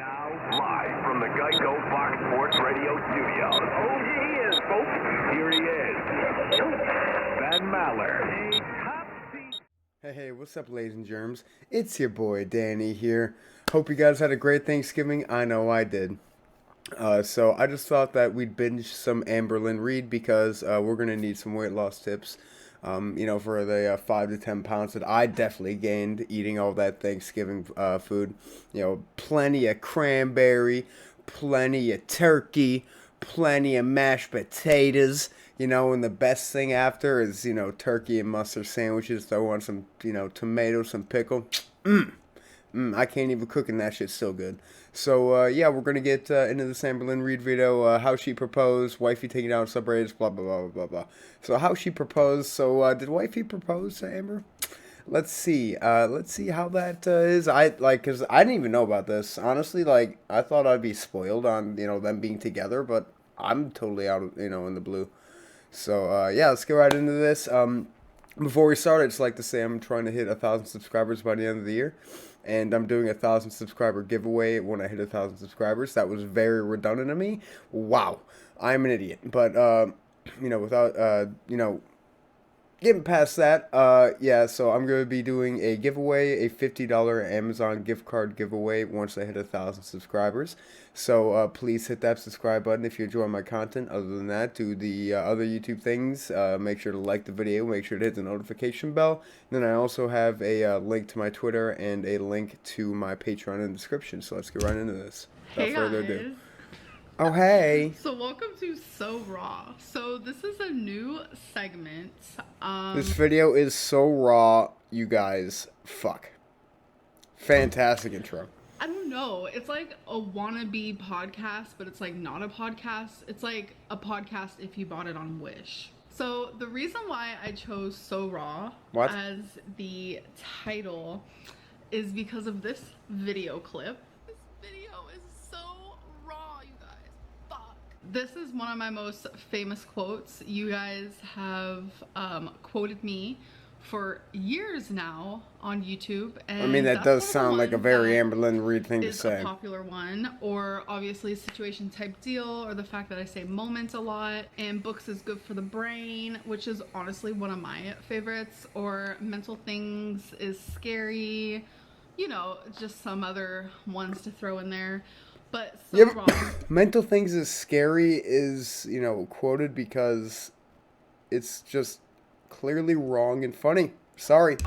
Now, live from the Geico Fox Sports Radio studios. Oh, he is, folks. Here he is, Ben Maller. Hey, what's up, ladies and germs? It's your boy, Danny here. Hope you guys had a great Thanksgiving. I know I did. So I just thought that we'd binge some Amberlynn Reid because we're going to need some weight loss tips. For the 5 to 10 pounds that I definitely gained eating all that Thanksgiving food. Plenty of cranberry, plenty of turkey, plenty of mashed potatoes. And the best thing after is, turkey and mustard sandwiches. Throw on some, tomatoes, some pickle. I can't even cook and that shit's so good. So, we're going to get into this Amberlynn Reid video, how she proposed, wifey taking down subreddits, blah, blah, blah, blah, blah. So, how she proposed. So, did wifey propose to Amber? Let's see. Let's see how that is. Because I didn't even know about this. Honestly, I thought I'd be spoiled on, them being together, but I'm totally out, in the blue. So, let's get right into this. Before we start, I'd just like to say I'm trying to hit 1,000 subscribers by the end of the year. And I'm doing a 1,000 subscriber giveaway when I hit 1,000 subscribers. That was very redundant of me. Wow. I'm an idiot. But, without, getting past that, so I'm going to be doing a giveaway, a $50 Amazon gift card giveaway once I hit 1,000 subscribers. So please hit that subscribe button if you enjoy my content. Other than that, do the other YouTube things. Make sure to like the video. Make sure to hit the notification bell. And then I also have a link to my Twitter and a link to my Patreon in the description. So let's get right into this. Without further ado. Oh, hey. So welcome to So Raw. So this is a new segment. This video is so raw, you guys. Fuck. Fantastic intro. I don't know. It's like a wannabe podcast, but it's like not a podcast. It's like a podcast if you bought it on Wish. So the reason why I chose So Raw as the title is because of this video clip. This video is so raw, you guys. Fuck. This is one of my most famous quotes. You guys have quoted me for years now on YouTube, and that does sound like a very Amberlynn Reid thing to say. Is a popular one, or obviously situation type deal, or the fact that I say moment a lot, and books is good for the brain, which is honestly one of my favorites, or mental things is scary, just some other ones to throw in there. But so wrong. Mental things is scary is, quoted because it's just clearly wrong and funny. Sorry.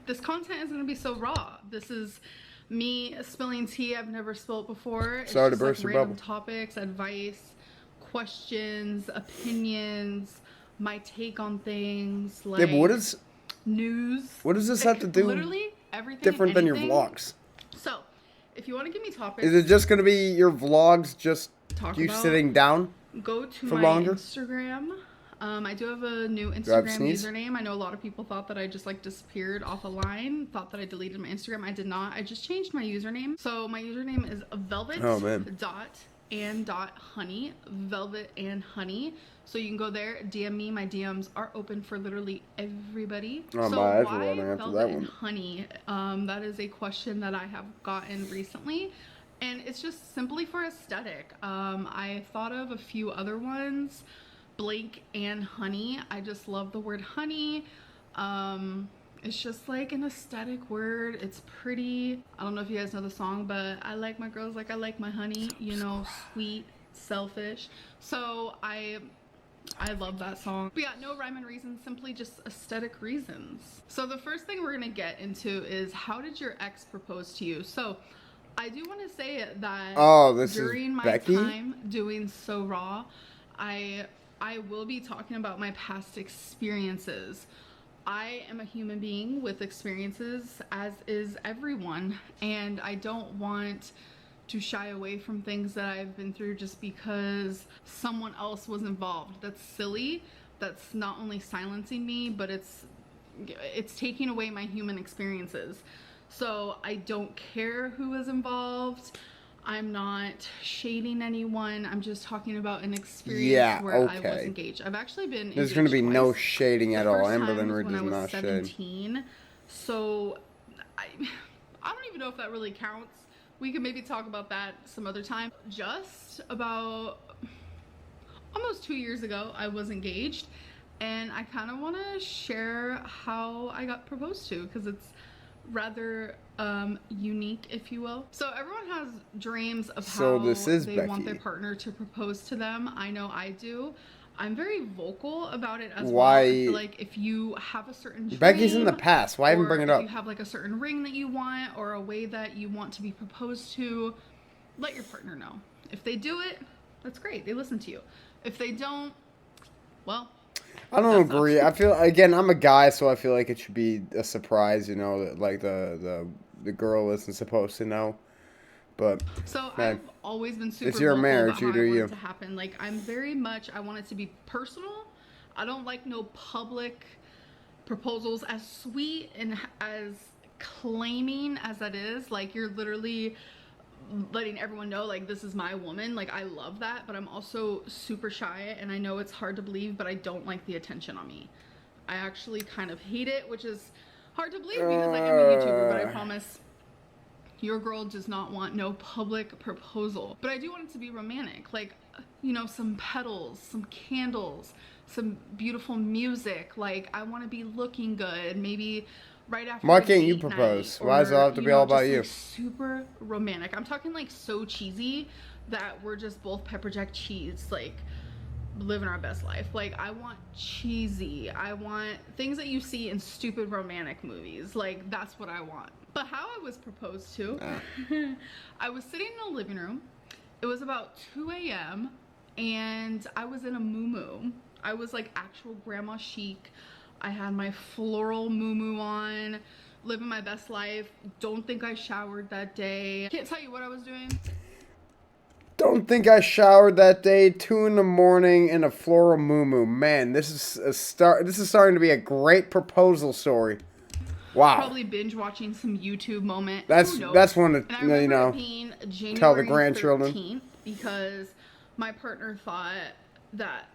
This content is going to be so raw. This is me spilling tea I've never spilled before. It's Sorry just to burst your random bubble. Topics, advice, questions, opinions, my take on things, like but what is news. What does this have to do? Literally everything. Different than your vlogs. So, if you want to give me topics, is it just going to be your vlogs? Just you sitting down? Go to for my longer? Instagram. I do have a new Instagram username. I know a lot of people thought that I just disappeared off a line, thought that I deleted my Instagram. I did not. I just changed my username. So my username is velvet.and.honey. Velvet and honey. So you can go there, DM me. My DMs are open for literally everybody. Oh, so why velvet and honey? That is a question that I have gotten recently. And it's just simply for aesthetic. I thought of a few other ones. Blank and honey. I just love the word honey. It's just like an aesthetic word. It's pretty. I don't know if you guys know the song, but I like my girls like I like my honey, sweet, selfish. So I love that song. But yeah, no rhyme and reason, simply just aesthetic reasons. So the first thing we're gonna get into is, how did your ex propose to you? So I do want to say that during my time doing So Raw, I will be talking about my past experiences. I am a human being with experiences, as is everyone, and I don't want to shy away from things that I've been through just because someone else was involved. That's silly. That's not only silencing me, but it's taking away my human experiences. So I don't care who is involved. I'm not shading anyone. I'm just talking about an experience where I was engaged. I've actually been There's going to be twice. No shading at all. Amberlynn Reid does not shade. 17. So I don't even know if that really counts, we can maybe talk about that some other time. Just about almost 2 years ago, I was engaged, and I kind of want to share how I got proposed to, because it's rather unique, if you will. So everyone has dreams of how they want their partner to propose to them. I know I do. I'm very vocal about it as well. I feel like if you have a certain dream, Becky's in the past. Why even bring it up? If you have like a certain ring that you want, or a way that you want to be proposed to, let your partner know. If they do it, that's great. They listen to you. If they don't, well, I don't agree. I feel, again, I'm a guy, so I feel like it should be a surprise, you know, that like the girl isn't supposed to know. But so I've always been super it's your vocal marriage, about how you do I want you. it to happen. Like, I'm very much, I want it to be personal. I don't like no public proposals, as sweet and as claiming as that is. Like, you're literally letting everyone know, like, this is my woman. Like, I love that, but I'm also super shy, and I know it's hard to believe, but I don't like the attention on me. I actually kind of hate it, which is hard to believe because I am a YouTuber, but I promise your girl does not want no public proposal. But I do want it to be romantic, like, you know, some petals, some candles, some beautiful music. Like, I want to be looking good, maybe right after. Why can't you propose? Why does it have to be all about you? Like, super romantic. I'm talking like so cheesy that we're just both pepper jack cheese, like living our best life. Like, I want cheesy. I want things that you see in stupid romantic movies. Like, that's what I want. But how I was proposed to, I was sitting in the living room. It was about 2 a.m. and I was in a muumuu. I was like actual grandma chic. I had my floral muumuu on, living my best life. Don't think I showered that day. Can't tell you what I was doing. Don't think I showered that day. 2 in the morning in a floral muumuu. Man, this is a start. This is starting to be a great proposal story. Wow. Probably binge watching some YouTube moment. That's one to, you know, tell the grandchildren. 13th, because my partner thought that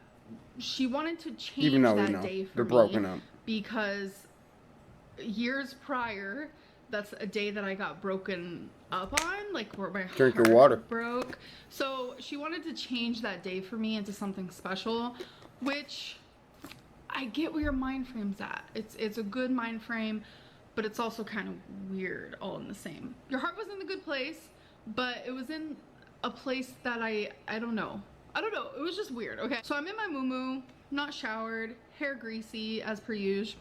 she wanted to change even though, that you know, day for they're me, broken up, because years prior, that's a day that I got broken up on, like where my drink heart your water broke. So she wanted to change that day for me into something special, which I get where your mind frame's at. It's a good mind frame, but it's also kind of weird all in the same. Your heart was in a good place, but it was in a place that I don't know. It was just weird, okay? So I'm in my muumuu, not showered, hair greasy as per usual.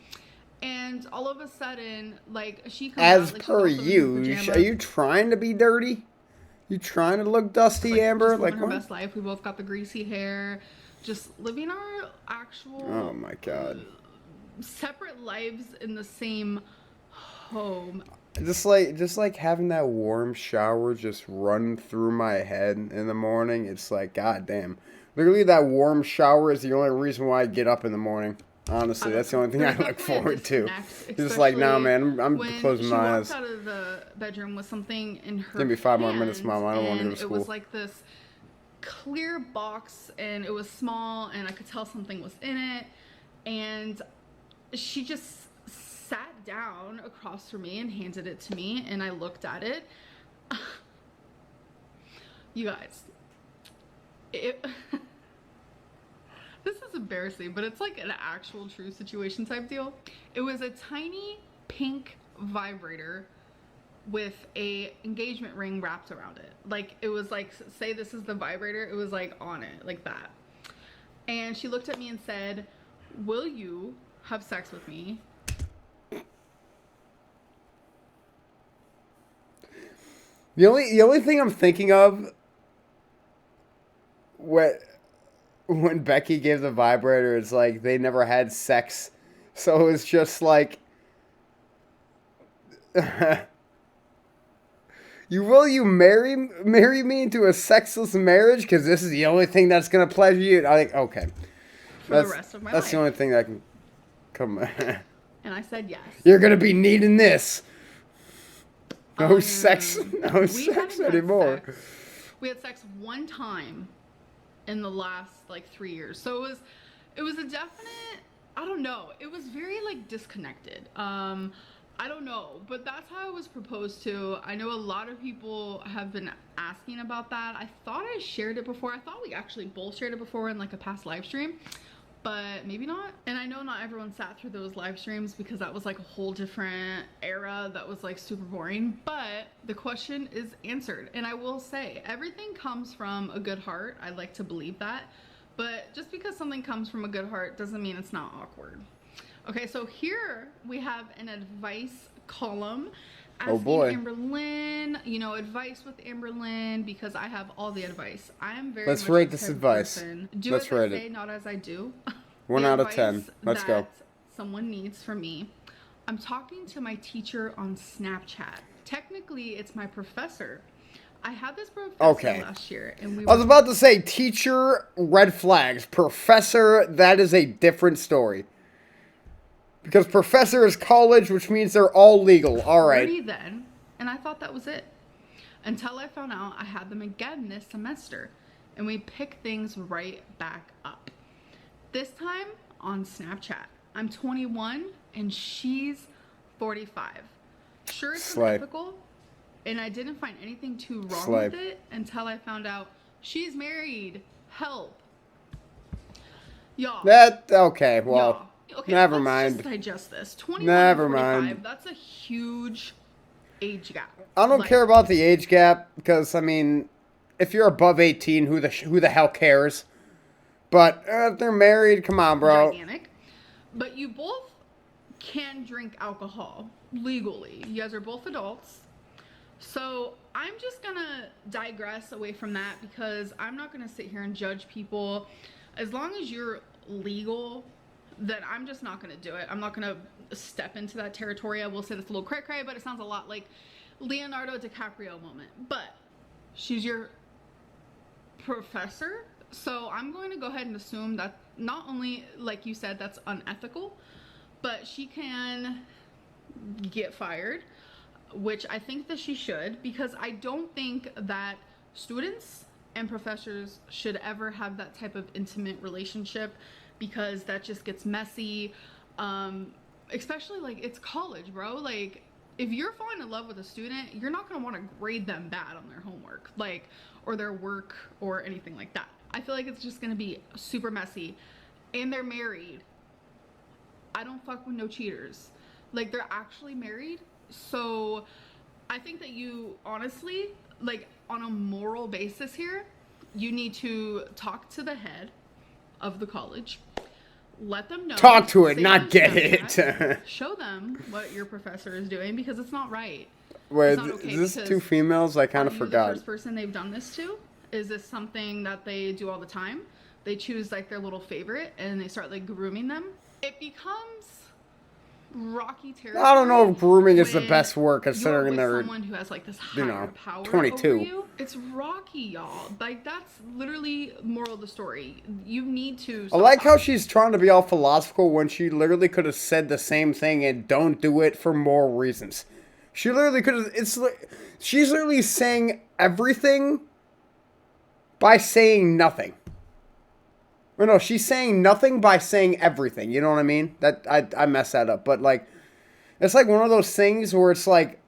And all of a sudden, like, she comes as out, like, per usual. Are you trying to be dirty? You trying to look dusty, like, Amber? Just like, living our best life. We both got the greasy hair, just living our actual, oh my god, separate lives in the same home. Just like having that warm shower just run through my head in the morning. It's like, god damn. Literally, that warm shower is the only reason why I get up in the morning. Honestly, that's the only thing I look forward to. Just like, nah, man, I'm closing my eyes. She walked out of the bedroom with something in her Give me 5 more minutes, Mom. I don't want to go to school. It was like this clear box, and it was small, and I could tell something was in it. And she just sat down across from me and handed it to me, and I looked at it. You guys, this is embarrassing, but it's like an actual true situation type deal. It was a tiny pink vibrator with a engagement ring wrapped around it. Like, it was like, say this is the vibrator, it was like on it, like that. And she looked at me and said, "Will you have sex with me?" The only thing I'm thinking of when Becky gave the vibrator, it's like they never had sex, so it's just like, you marry me into a sexless marriage because this is the only thing that's gonna pleasure you? I think, okay, for the rest of my life. That's the only thing that can come. And I said yes. You're gonna be needing this. No sex anymore. Sex. We had sex one time in the last like 3 years, so it was a definite, I don't know, it was very like disconnected. I don't know, but that's how it was proposed to. I know a lot of people have been asking about that. I thought I shared it before. I thought we actually both shared it before in like a past live stream, but maybe not. And I know not everyone sat through those live streams because that was like a whole different era that was like super boring, but the question is answered. And I will say, everything comes from a good heart. I like to believe that, but just because something comes from a good heart doesn't mean it's not awkward. Okay, so here we have an advice column asking Amberlynn, you know, advice with Amberlynn, because I have all the advice. I am very Let's much rate the this type of advice. person, do Let's as I rate say, it. not as I do. 1 The out of 10. advice Let's go. that someone needs from me. I'm talking to my teacher on Snapchat. Technically, it's my professor. I had this professor last year, and we I was about to say, teacher, red flags. Professor, that is a different story. Because professor is college, which means they're all legal. All right. 30 then, and I thought that was it. Until I found out I had them again this semester, and we pick things right back up. This time on Snapchat. I'm 21 and she's 45. Sure, it's unethical, and I didn't find anything too wrong with it until I found out she's married. Help. Y'all. Okay, well, okay, never let's mind. just digest this. 21 Never and 45, mind. that's a huge age gap. I don't care about the age gap because, I mean, if you're above 18, who the hell cares? But if they're married, come on, bro. Gigantic. But you both can drink alcohol legally. You guys are both adults. So I'm just gonna digress away from that because I'm not gonna sit here and judge people. As long as you're legal, then I'm just not gonna do it. I'm not gonna step into that territory. I will say this a little cray-cray, but it sounds a lot like Leonardo DiCaprio moment. But she's your professor, so I'm going to go ahead and assume that not only, like you said, that's unethical, but she can get fired, which I think that she should, because I don't think that students and professors should ever have that type of intimate relationship, because that just gets messy. Especially like it's college, bro. Like if you're falling in love with a student, you're not going to want to grade them bad on their homework, like, or their work or anything like that. I feel like it's just going to be super messy. And they're married. I don't fuck with no cheaters. Like, they're actually married. So I think that you honestly, like, on a moral basis here, you need to talk to the head of the college. Let them know. Talk to it, not get it. Show them what your professor is doing, because it's not right. Wait, not okay, is this two females? I kind of forgot. The first person they've done this to? Is this something that they do all the time? They choose like their little favorite and they start like grooming them. It becomes rocky territory. I don't know if grooming is the best word considering they're someone who has like this higher power 22. over you. It's rocky, y'all. Like that's literally moral of the story. You need to. I like how she's trying to be all philosophical when she literally could have said the same thing and don't do it for moral reasons. She literally could have. It's like she's literally saying everything by saying nothing. Or no, she's saying nothing by saying everything. You know what I mean? That I messed that up. But like, it's like one of those things where it's like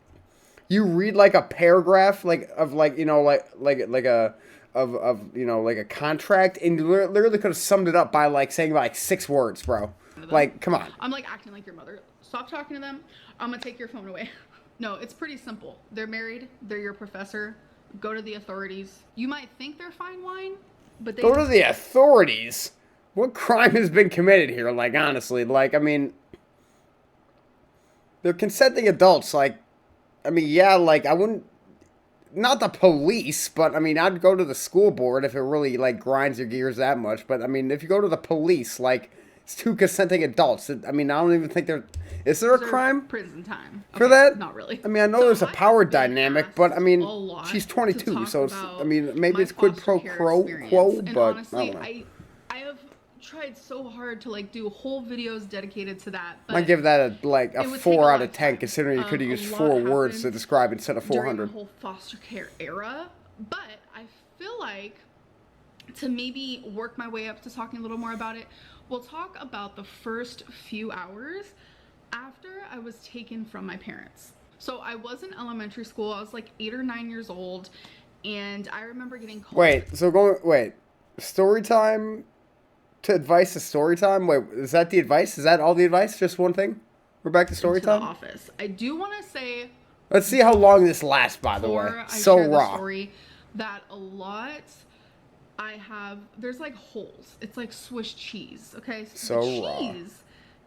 you read like a paragraph like of like you know like a of you know like a contract, and you literally could have summed it up by like saying like 6 words, bro. Like, come on. I'm like acting like your mother. Stop talking to them. I'm gonna take your phone away. No, it's pretty simple. They're married. They're your professor. Go to the authorities. You might think they're fine wine, but they go to the authorities. What crime has been committed here? Like, honestly, like, I mean, they're consenting adults. Like, I mean, yeah, like, I wouldn't, not the police, but I mean, I'd go to the school board if it really like grinds your gears that much. But I mean, if you go to the police, like, it's 2 consenting adults. I mean, I don't even think there is there a crime? Prison time for that? Not really. I mean, I know there's a power dynamic, but I mean, she's 22, so it's, I mean, maybe it's quid pro quo, but honestly, I don't know. I have tried so hard to like do whole videos dedicated to that. But I give that a 4 out of 10, considering you could have used 4 words to describe instead of 400. During the whole foster care era, but I feel like to maybe work my way up to talking a little more about it, we'll talk about the first few hours after I was taken from my parents. So I was in elementary school. I was like 8 or 9 years old, and I remember getting called. Wait. Story time to advice to story time? Wait, is that the advice? Is that all the advice? Just one thing? We're back to story into time? the office. I do want to say, Let's see how long this lasts, by the way. before I So share the raw. story, that a lot there's like holes. It's like Swiss cheese, okay? So the raw. cheese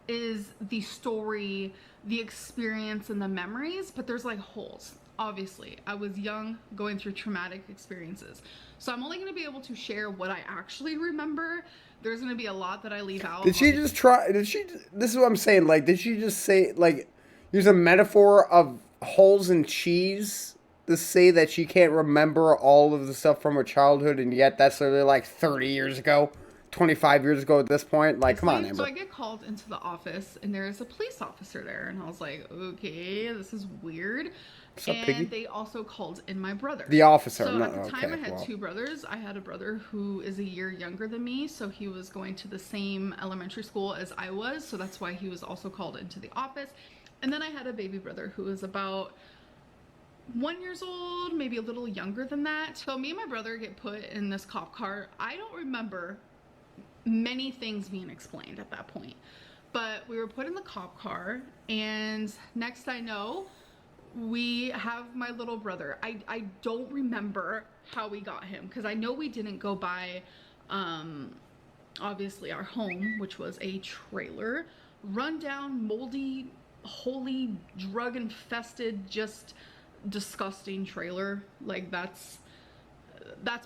is the story, the experience, and the memories, but there's like holes. Obviously, I was young, going through traumatic experiences. So I'm only going to be able to share what I actually remember. There's going to be a lot that I leave out. This is what I'm saying, like, did she just say, like, use a metaphor of holes in cheese to say that she can't remember all of the stuff from her childhood, and yet that's literally like 30 years ago, 25 years ago at this point? Like, come on, Amber. So I get called into the office, and there is a police officer there, and I was like, okay, this is weird. What's up, and Piggy? they also called in my brother. The officer. So No, at the time, okay, I had well. 2 brothers. I had a brother who is a year younger than me, so he was going to the same elementary school as I was, so that's why he was also called into the office. And then I had a baby brother who was about 1 year old, maybe a little younger than that. So me and my brother get put in this cop car. I don't remember many things being explained at that point, but we were put in the cop car, and next I know, we have my little brother. I don't remember how we got him, because I know we didn't go by obviously our home, which was a trailer, rundown, moldy, wholly drug infested, just disgusting trailer. Like, that's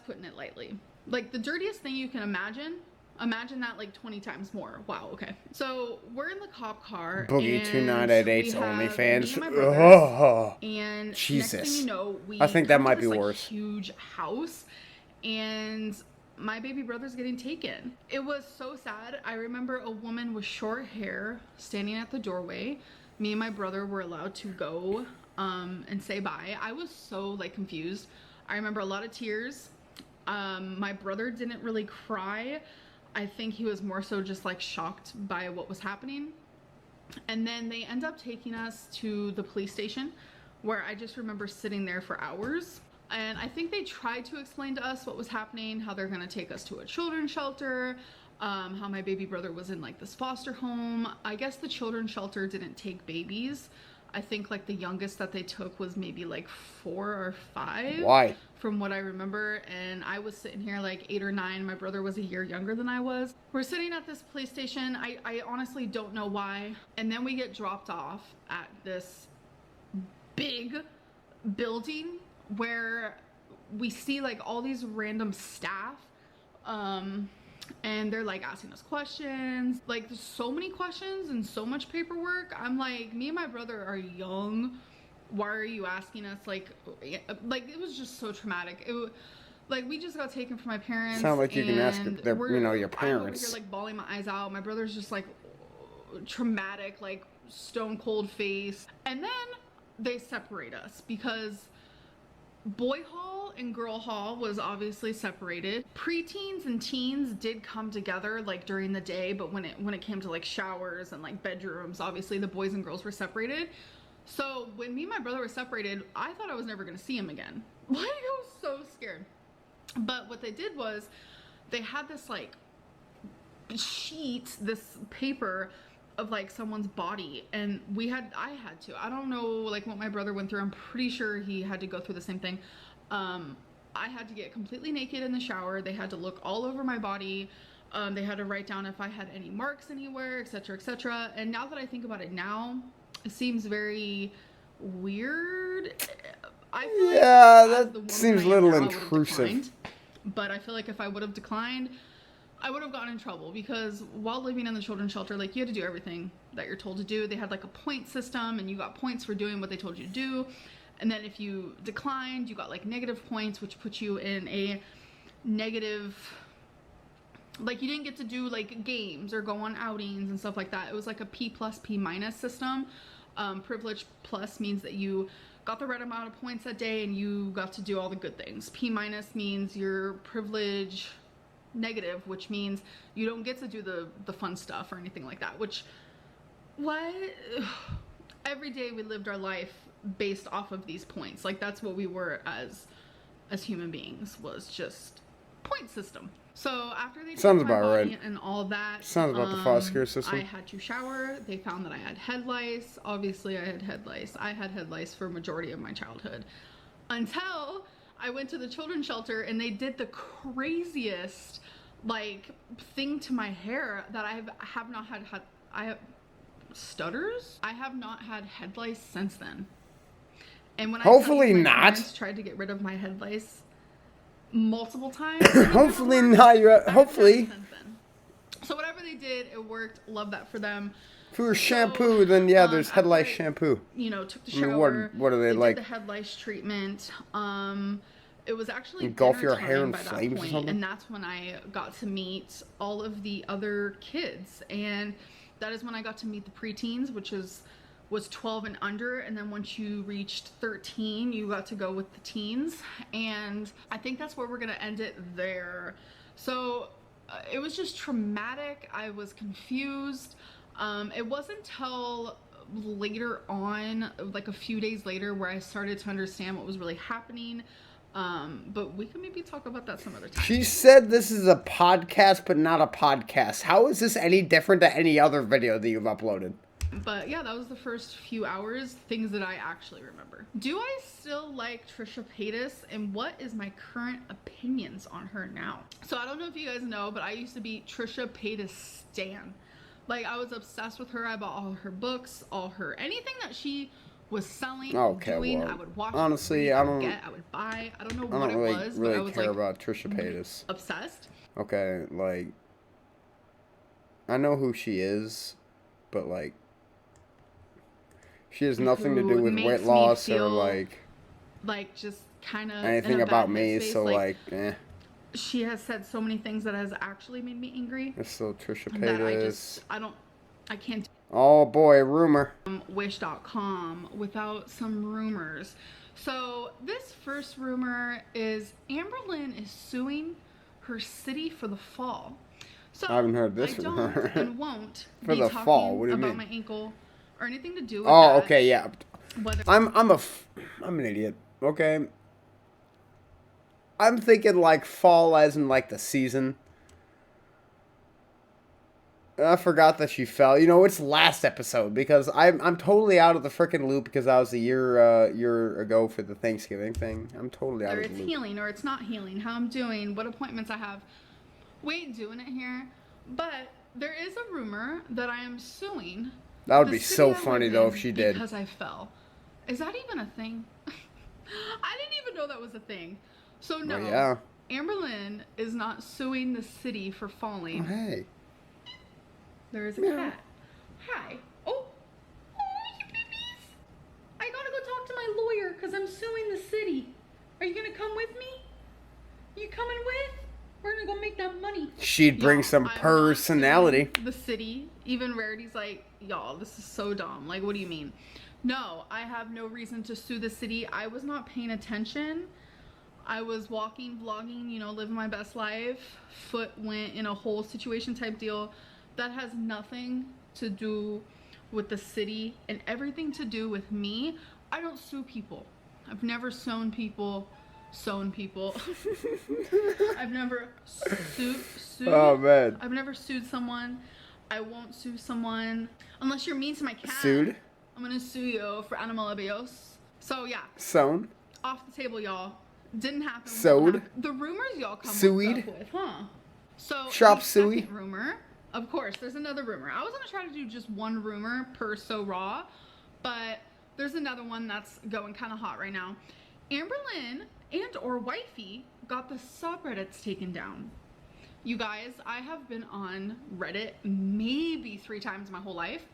putting it lightly. Like, the dirtiest thing you can imagine that like 20 times more. Wow, okay. So we're in the cop car. Boogie and 2988's we have OnlyFans. me and my brothers, and Jesus. next thing you know, we I think that come to might this, be like, worse. huge house, and my baby brother's getting taken. It was so sad. I remember a woman with short hair standing at the doorway. Me and my brother were allowed to go and say bye. I was so like confused. I remember a lot of tears. My brother didn't really cry. I think he was more so just like shocked by what was happening. And then they end up taking us to the police station, where I just remember sitting there for hours. And I think they tried to explain to us what was happening, how they're gonna take us to a children's shelter, how my baby brother was in like this foster home. I guess the children's shelter didn't take babies. I think like the youngest that they took was maybe like 4 or 5. Why? From what I remember. And I was sitting here like 8 or 9. My brother was a year younger than I was. We're sitting at this police station. I honestly don't know why. And then we get dropped off at this big building where we see like all these random staff. And they're like asking us questions. Like, there's so many questions and so much paperwork. I'm like, me and my brother are young. Why are you asking us? Like it was just so traumatic. Like, we just got taken from my parents. Sound like you can ask and their, your I'm over parents. here like bawling my eyes out. My brother's just like traumatic, like stone cold face. And then they separate us because boy hall and girl hall was obviously separated. Preteens and teens did come together like during the day, but when it came to like showers and like bedrooms, obviously the boys and girls were separated. So when me and my brother were separated, I thought I was never gonna see him again. Like, I was so scared. But what they did was they had this like sheet, this paper of like someone's body, and I had to, I don't know like what my brother went through. I'm pretty sure he had to go through the same thing. I had to get completely naked in the shower. They had to look all over my body. They had to write down if I had any marks anywhere, etc., etc. And now that I think about it now, it seems very weird. I feel like that seems a little intrusive. But I feel like if I would have declined, I would have gotten in trouble, because while living in the children's shelter, like, you had to do everything that you're told to do. They had like a point system, and you got points for doing what they told you to do. And then if you declined, you got like negative points, which put you in a negative, like, you didn't get to do like games or go on outings and stuff like that. It was like a P+, P- system. Privilege plus means that you got the right amount of points that day and you got to do all the good things. P- means your privilege negative, which means you don't get to do the fun stuff or anything like that, which what? Every day we lived our life based off of these points. Like, that's what we were as human beings, was just point system. So after they Sounds took my about body right. and all that, Sounds about the foster system. I had to shower. They found that I had head lice. Obviously, I had head lice. I had head lice for a majority of my childhood, until I went to the children's shelter and they did the craziest like thing to my hair that I have not had. I have stutters. I have not had head lice since then. And when Hopefully my not. parents tried to get rid of my head lice multiple times. Hopefully not. Hopefully. So whatever they did, it worked. Love that for them. If we were shampoo, then yeah, there's head lice after shampoo. You know, took the I mean, shower. what are they like? Did the head lice treatment. It was actually Engulf dinner your time hair in by that flames or point, something? and that's when I got to meet all of the other kids, and that is when I got to meet the preteens, which was 12 and under, and then once you reached 13, you got to go with the teens, and I think that's where we're gonna end it there. So it was just traumatic. I was confused. It wasn't until later on, like a few days later, where I started to understand what was really happening. But we can maybe talk about that some other time. She said this is a podcast, but not a podcast. How is this any different than any other video that you've uploaded? But yeah, that was the first few hours, things that I actually remember. Do I still like Trisha Paytas, and what is my current opinions on her now? So I don't know if you guys know, but I used to be Trisha Paytas stan. Like, I was obsessed with her. I bought all her books, anything that she was selling, doing, well, I would watch. honestly, I don't would buy. I don't know I what don't it really, was, really but I was care like about Trisha Paytas. obsessed. Okay, like, I know who she is, but like, she has nothing to Who do with makes weight me loss or feel like just kind of anything about me. So like, she has said so many things that has actually made me angry. it's still Trisha That Paytas. I can't Oh boy, rumor. Wish.com without some rumors. So this first rumor is Amberlynn is suing her city for the fall. So I haven't heard this I don't rumor. and won't For be the talking fall, what do you about mean? my ankle or anything to do with Oh, that. okay, yeah. Whether I'm an idiot. Okay. I'm thinking like fall as in like the season. I forgot that she fell. You know, it's last episode because I'm totally out of the freaking loop because I was a year ago for the Thanksgiving thing. I'm totally out whether of the it's loop. healing or it's not healing, how I'm doing, what appointments I have. We ain't doing it here. But there is a rumor that I am suing. That would the be city so I funny live though in if she did. Because I fell. Is that even a thing? I didn't even know that was a thing. So no, Oh, yeah. Amberlynn is not suing the city for falling. Oh, hey. There is a Yeah. cat. Hi. Oh, you babies. I gotta go talk to my lawyer because I'm suing the city. Are you gonna come with me? You coming with? We're gonna go make that money. She'd bring Y'all, some I'm not personality. suing the city. Even Rarity's like, y'all, this is so dumb. Like, what do you mean? No, I have no reason to sue the city. I was not paying attention. I was walking, vlogging, you know, living my best life. Foot went in a hole situation type deal. That has nothing to do with the city and everything to do with me. I don't sue people. I've never sewn people. I've never sued. Oh man. I've never sued someone. I won't sue someone unless you're mean to my cat. Sued? I'm gonna sue you for animal abuse. So yeah, Sewn? off the table, y'all. Didn't happen. won't Sewed? happen. The rumors y'all come Suied? up with, huh? So Shop the suey? second rumor. Of course, there's another rumor. I was gonna try to do just one rumor per So Raw, but there's another one that's going kind of hot right now. Amberlynn and or wifey got the subreddits taken down. You guys, I have been on Reddit maybe 3 times my whole life.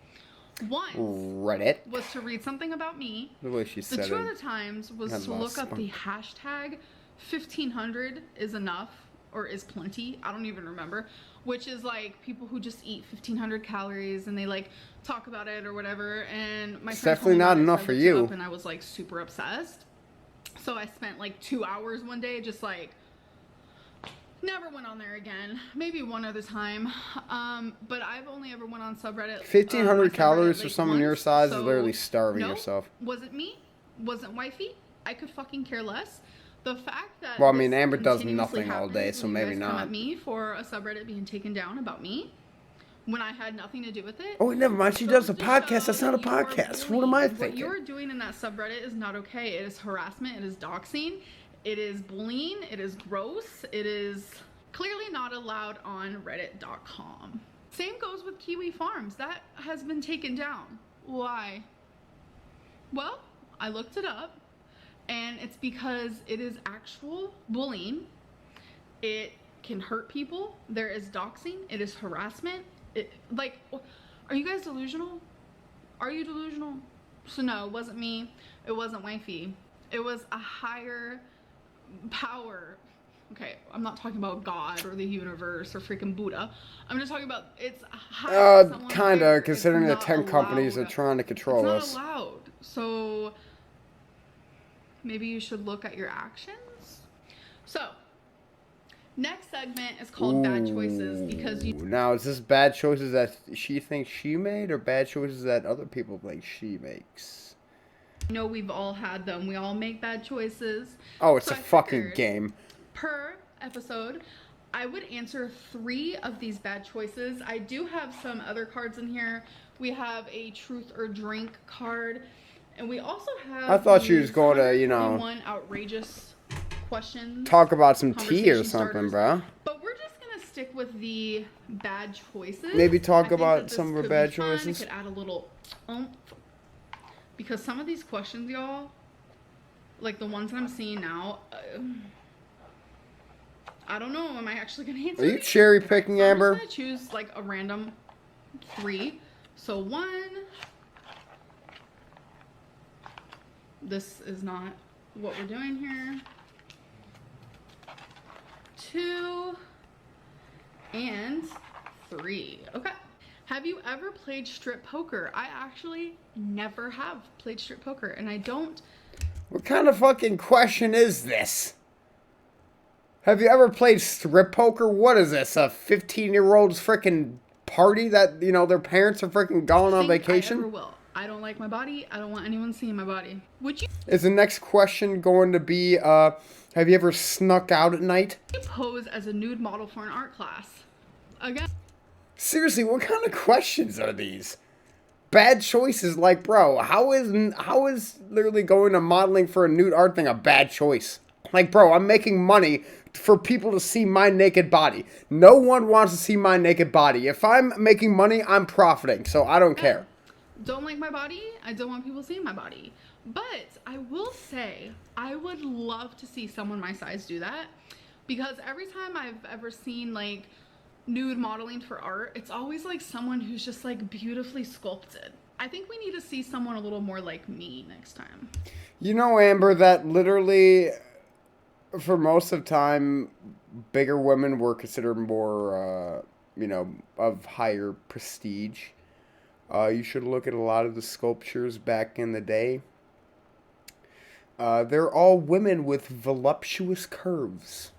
Once Reddit. was to read something about me. The way she The said 2 it. other times was had to a lot of look up the hashtag 1500 is enough or is plenty. I don't even remember. Which is like people who just eat 1500 calories and they like talk about it or whatever. And my It's friend told definitely me not about it, so enough I for looked it you. up and I was like super obsessed. So I spent like 2 hours one day just like Never went on there again. Maybe one other time. But I've only ever went on subreddit. 1,500 calories for like, someone your once, size so is literally starving no, yourself. Wasn't me. Wasn't wifey. I could fucking care less. The fact that Well, I mean, this Amber does continuously nothing all day, happens so when you maybe guys come not. at me for a subreddit being taken down about me when I had nothing to do with it. Oh, never mind. She does a podcast. That's not a podcast. What am I thinking? What you're doing in that subreddit is not okay. It is harassment. It is doxing. It is bullying. It is gross. It is clearly not allowed on reddit.com. Same goes with Kiwi Farms. That has been taken down. Why? Well, I looked it up, and it's because it is actual bullying. It can hurt people. There is doxing. It is harassment. Like, are you guys delusional? Are you delusional? So no, it wasn't me. It wasn't wifey. It was a higher power. Okay, I'm not talking about God or the universe or freaking Buddha. I'm just talking about it's higher. Kinda, considering the 10 companies are trying to control us. It's not allowed. So maybe you should look at your actions. So next segment is called Bad Choices because you... Now, is this bad choices that she thinks she made or bad choices that other people think she makes? know we've all had them. We all make bad choices. Oh, it's So a I fucking figured game. Per episode, I would answer 3 of these bad choices. I do have some other cards in here. We have a truth or drink card. And we also have... I thought she was going to, you know... one outrageous questions. Talk about some tea or conversation something, starters. bro. But we're just going to stick with the bad choices. Maybe I talk think about that this some of her could bad be fun. choices. It could add a little oomph. Because some of these questions, y'all, like the ones that I'm seeing now, I don't know. Am I actually going to answer Are you these? cherry picking, So Amber? I'm just going to choose like a random 3. So 1. This is not what we're doing here. 2 and 3. Okay. Have you ever played strip poker? I actually never have played strip poker, and I don't... What kind of fucking question is this? Have you ever played strip poker? What is this, a 15-year-old's freaking party that, you know, their parents are freaking going on vacation? I never will. I don't like my body. I don't want anyone seeing my body. Would you... Is the next question going to be, have you ever snuck out at night? pose as a nude model for an art class? Again... Seriously, what kind of questions are these? Bad choices, like, bro, how is literally going to modeling for a nude art thing a bad choice? Like, bro, I'm making money for people to see my naked body. No one wants to see my naked body. If I'm making money, I'm profiting, so I don't care. Don't like my body. I don't want people seeing my body. But I will say, I would love to see someone my size do that. Because every time I've ever seen, like, nude modeling for art, it's always like someone who's just like beautifully sculpted. I think we need to see someone a little more like me next time. You know, Amber, that literally, for most of the time, bigger women were considered more, you know, of higher prestige. You should look at a lot of the sculptures back in the day. They're all women with voluptuous curves.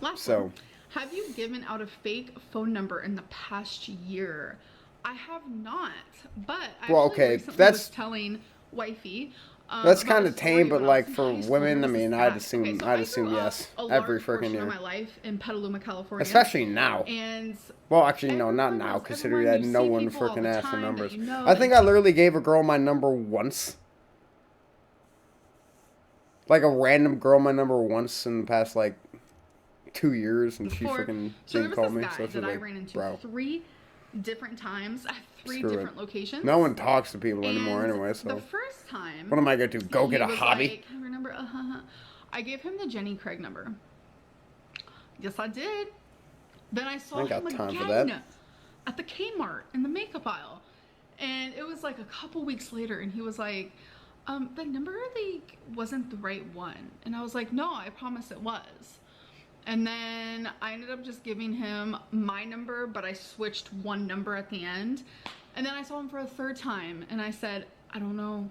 Last one. Have you given out a fake phone number in the past year? I have not, but I recently was telling wifey. That's kind of tame, but like for women, I mean, I'd assume yes. Every freaking year. Of my life in Petaluma, California. Especially now. And well, actually, no, not now, considering that no one freaking asked for numbers. I think I literally gave a girl my number once. Like a random girl my number once in the past like 2 years, and she freaking didn't call me. So that I ran into bro. 3 different times at 3 different locations. No one talks to people anymore anyway, so. The first time. What am I going to do? Go get a hobby? Like, I remember, I gave him the Jenny Craig number. Yes, I did. Then I saw him again at the Kmart in the makeup aisle. And it was like a couple weeks later, and he was like, the number like wasn't the right one. And I was like, no, I promise it was. And then I ended up just giving him my number, but I switched one number at the end. And then I saw him for a 3rd time, and I said, I don't know.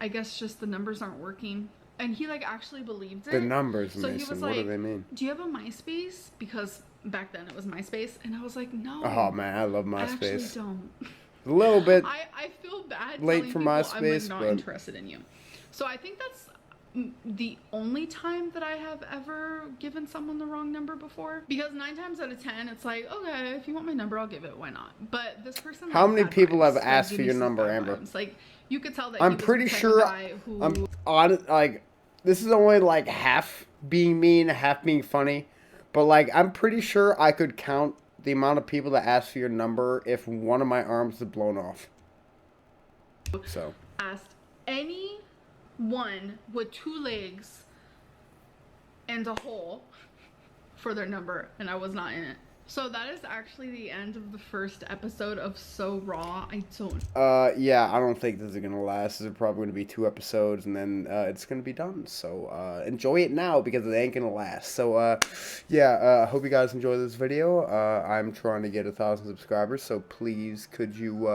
I guess just the numbers aren't working. and he like actually believed it. The numbers, So he Mason. was What do like, they mean? "Do you have a MySpace?" Because back then it was MySpace, and I was like, "No." Oh man, I love I actually MySpace. don't. A little bit I feel bad late telling for people I'm MySpace, like not but interested in you. So I think that's the only time that I have ever given someone the wrong number before. Because 9 times out of 10, it's like, okay, if you want my number, I'll give it. Why not? But this person, how like, many bad people vibes, have like, asked gave for me your some number, bad Amber? vibes. Like, you could tell that I'm he was pretty the type sure of guy who... I'm on like this is only like half being mean, half being funny, but like I'm pretty sure I could count the amount of people that asked for your number if one of my arms had blown off. So asked anyone with 2 legs and a hole for their number, and I was not in it. So that is actually the end of the first episode of So Raw. I don't... yeah, I don't think this is gonna last. This is probably gonna be 2 episodes, and then it's gonna be done. So enjoy it now because it ain't gonna last. So yeah, hope you guys enjoy this video. I'm trying to get 1,000 subscribers, so please could you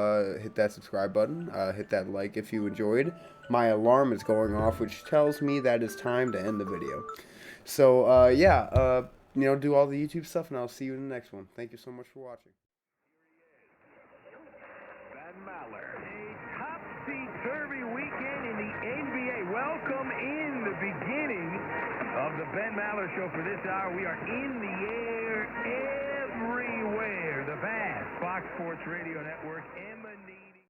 hit that subscribe button, hit that like if you enjoyed. My alarm is going off, which tells me that it's time to end the video. So yeah, you know, do all the YouTube stuff, and I'll see you in the next one. Thank you so much for watching. Van Maller. A topsy-turvy weekend in the NBA. Welcome in the beginning of the Ben Maller Show for this hour. We are in the air everywhere. The vast Fox Sports Radio Network.